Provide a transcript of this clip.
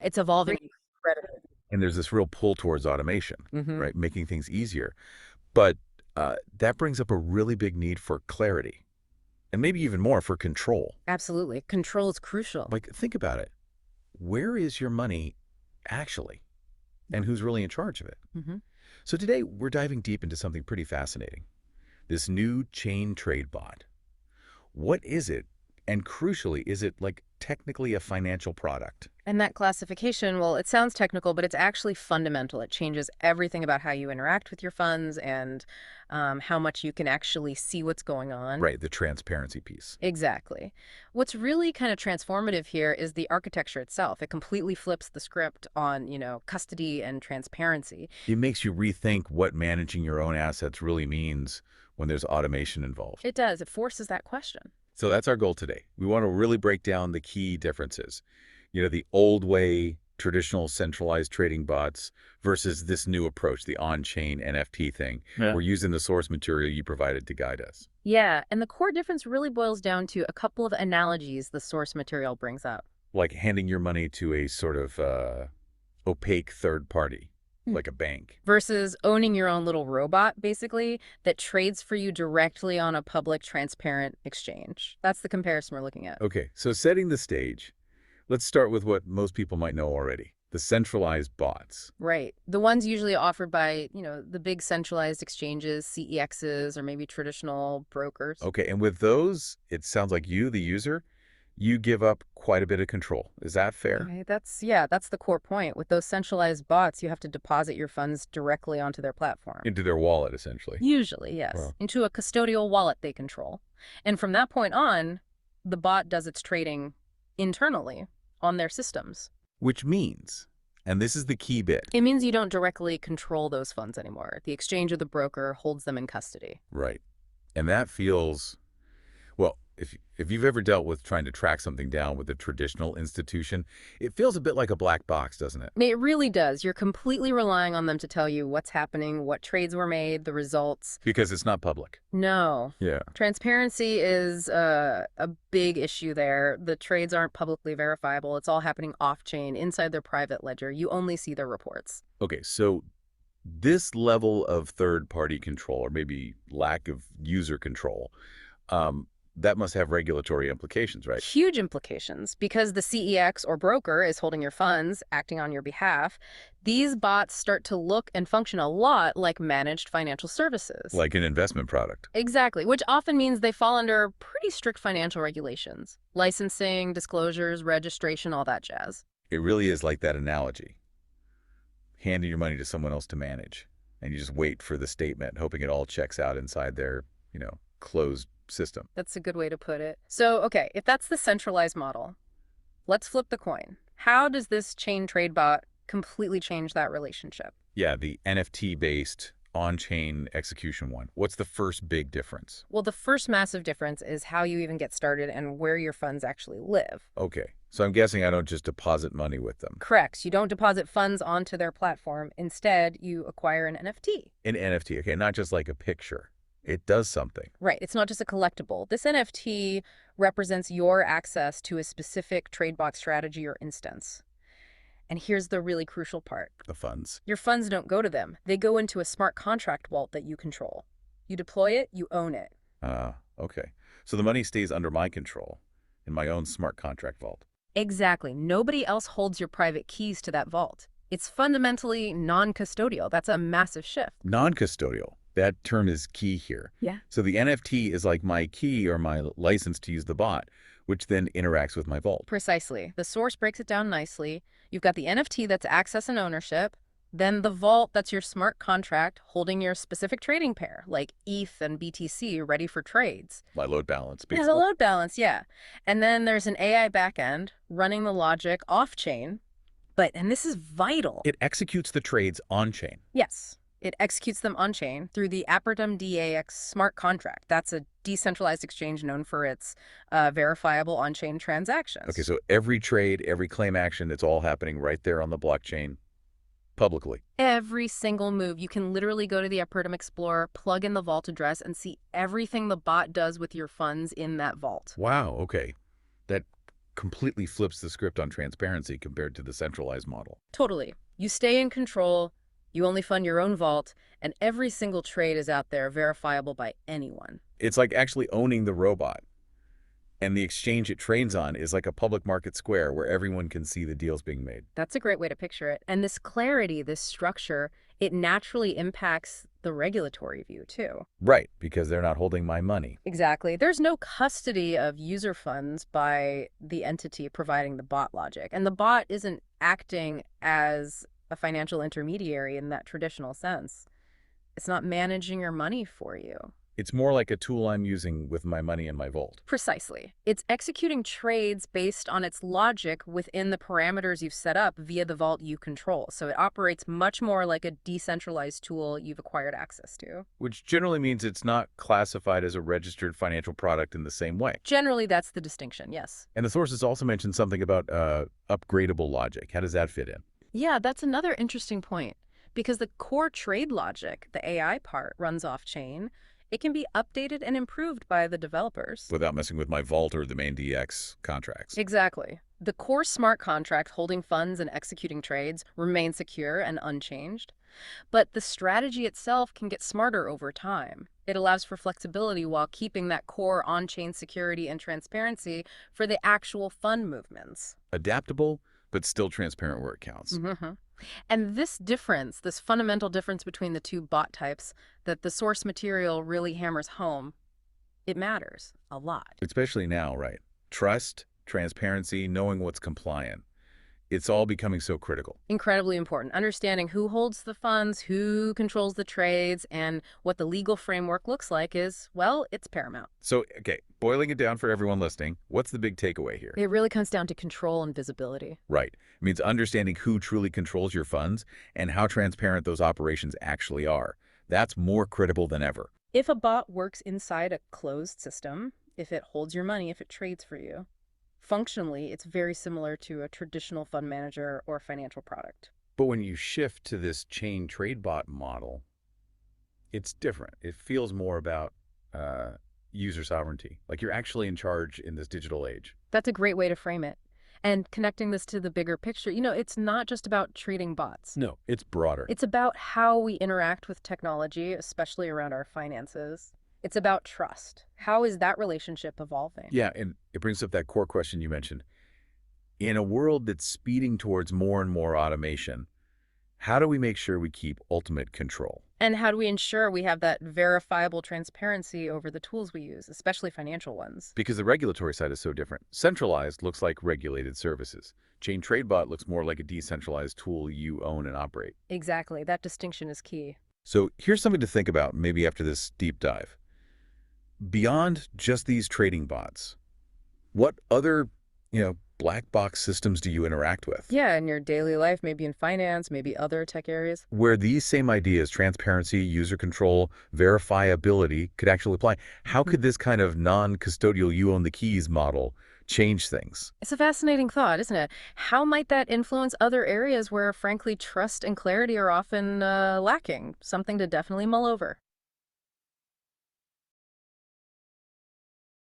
It's evolving incredibly. And there's this real pull towards automation, Hmm. right? Making things easier. But that brings up a really big need for clarity and maybe even more for control. Absolutely. Control is crucial. Like, think about it. Where is your money actually? And who's really in charge of it? Hmm. So today we're diving deep into something pretty fascinating. This new chain trade bot. What is it? And crucially, is it like technically a financial product? And that classification, well, it sounds technical, but it's actually fundamental. It changes everything about how you interact with your funds and how much you can actually see what's going on. Right, the transparency piece. Exactly. What's really kind of transformative here is the architecture itself. It completely flips the script on, custody and transparency. It makes you rethink what managing your own assets really means when there's automation involved. It does. It forces that question. So that's our goal today. We want to really break down the key differences. The old way, traditional centralized trading bots versus this new approach, the on-chain NFT thing. Yeah. We're using the source material you provided to guide us. Yeah, and the core difference really boils down to a couple of analogies the source material brings up. Like handing your money to a sort of opaque third party, Hmm. like a bank. Versus owning your own little robot, basically, that trades for you directly on a public, transparent exchange. That's the comparison we're looking at. Okay, so setting the stage, let's start with what most people might know already, the centralized bots. Right. The ones usually offered by, the big centralized exchanges, CEXs, or maybe traditional brokers. Okay, and with those, it sounds like you, the user, you give up quite a bit of control. Is that fair? Okay, that's the core point. With those centralized bots, you have to deposit your funds directly onto their platform. Into their wallet, essentially. Usually, yes, Wow. into a custodial wallet they control. And from that point on, the bot does its trading internally on their systems. Which means, and this is the key bit, It means you don't directly control those funds anymore. The exchange or the broker holds them in custody. right? And that feels, well, if you've ever dealt with trying to track something down with a traditional institution, it feels a bit like a black box, doesn't it? It really does. You're completely relying on them to tell you what's happening, what trades were made, the results. Because it's not public. No. Yeah. Transparency is a big issue there. The trades aren't publicly verifiable. It's all happening off-chain, inside their private ledger. You only see their reports. Okay, so this level of third-party control, or maybe lack of user control, that must have regulatory implications, right? Huge implications because the CEX or broker is holding your funds, acting on your behalf. These bots start to look and function a lot like managed financial services. Like an investment product. Exactly, which often means they fall under pretty strict financial regulations. Licensing, disclosures, registration, all that jazz. It really is like that analogy. Handing your money to someone else to manage, and you just wait for the statement, hoping it all checks out inside their, closed system. That's a good way to put it. So, okay, if that's the centralized model, let's flip the coin. How does this chain trade bot completely change that relationship? Yeah, the NFT-based on-chain execution one. What's the first big difference? Well, the first massive difference is how you even get started and where your funds actually live. Okay, so I'm guessing I don't just deposit money with them. Correct. You don't deposit funds onto their platform. Instead, you acquire an NFT. An NFT, okay, not just like a picture. It does something. Right. It's not just a collectible. This NFT represents your access to a specific TradeBots strategy or instance. And here's the really crucial part. The funds. Your funds don't go to them. They go into a smart contract vault that you control. You deploy it, you own it. Okay. So the money stays under my control in my own smart contract vault. Exactly. Nobody else holds your private keys to that vault. It's fundamentally non-custodial. That's a massive shift. Non-custodial. That term is key here. Yeah. So the NFT is like my key or my license to use the bot, which then interacts with my vault. Precisely. The source breaks it down nicely. You've got the NFT that's access and ownership. Then the vault, that's your smart contract holding your specific trading pair, like ETH and BTC, ready for trades. My load balance. Yeah, the load balance, yeah. And then there's an AI backend running the logic off-chain. And this is vital. It executes the trades on-chain. Yes. It executes them on-chain through the Apertum DAX smart contract. That's a decentralized exchange known for its verifiable on-chain transactions. Okay, so every trade, every claim action, it's all happening right there on the blockchain publicly. Every single move. You can literally go to the Apertum Explorer, plug in the vault address, and see everything the bot does with your funds in that vault. Wow, okay. That completely flips the script on transparency compared to the centralized model. Totally. You stay in control, you only fund your own vault, and every single trade is out there verifiable by anyone. It's like actually owning the robot. And the exchange it trades on is like a public market square where everyone can see the deals being made. That's a great way to picture it. And this clarity, this structure, it naturally impacts the regulatory view too. Right, because they're not holding my money. Exactly. There's no custody of user funds by the entity providing the bot logic. And the bot isn't acting as a financial intermediary in that traditional sense. It's not managing your money for you. It's more like a tool I'm using with my money in my vault. Precisely. It's executing trades based on its logic within the parameters you've set up via the vault you control. So it operates much more like a decentralized tool you've acquired access to. Which generally means it's not classified as a registered financial product in the same way. Generally, that's the distinction, yes. And the sources also mentioned something about upgradable logic. How does that fit in? Yeah, that's another interesting point. Because the core trade logic, the AI part, runs off-chain, it can be updated and improved by the developers. Without messing with my vault or the main DX contracts. Exactly. The core smart contract holding funds and executing trades remains secure and unchanged. But the strategy itself can get smarter over time. It allows for flexibility while keeping that core on-chain security and transparency for the actual fund movements. Adaptable, but still transparent where it counts. And this difference, this fundamental difference between the two bot types that the source material really hammers home, it matters a lot. Especially now, right? Trust, transparency, knowing what's compliant. It's all becoming so critical. Incredibly important. Understanding who holds the funds, who controls the trades, and what the legal framework looks like is, well, it's paramount. So, okay, boiling it down for everyone listening, what's the big takeaway here? It really comes down to control and visibility. Right. It means understanding who truly controls your funds and how transparent those operations actually are. That's more critical than ever. If a bot works inside a closed system, if it holds your money, if it trades for you, functionally, it's very similar to a traditional fund manager or financial product. But when you shift to this chain TradeBot model, it's different. It feels more about user sovereignty, like you're actually in charge in this digital age. That's a great way to frame it. And connecting this to the bigger picture, it's not just about trading bots. No, it's broader. It's about how we interact with technology, especially around our finances. It's about trust. How is that relationship evolving? Yeah, and it brings up that core question you mentioned. In a world that's speeding towards more and more automation, how do we make sure we keep ultimate control? And how do we ensure we have that verifiable transparency over the tools we use, especially financial ones? Because the regulatory side is so different. Centralized looks like regulated services. Chain TradeBot looks more like a decentralized tool you own and operate. Exactly. That distinction is key. So here's something to think about maybe after this deep dive. Beyond just these trading bots, what other, black box systems do you interact with? Yeah, in your daily life, maybe in finance, maybe other tech areas. Where these same ideas, transparency, user control, verifiability, could actually apply. How could this kind of non-custodial you own the keys model change things? It's a fascinating thought, isn't it? How might that influence other areas where, frankly, trust and clarity are often lacking? Something to definitely mull over.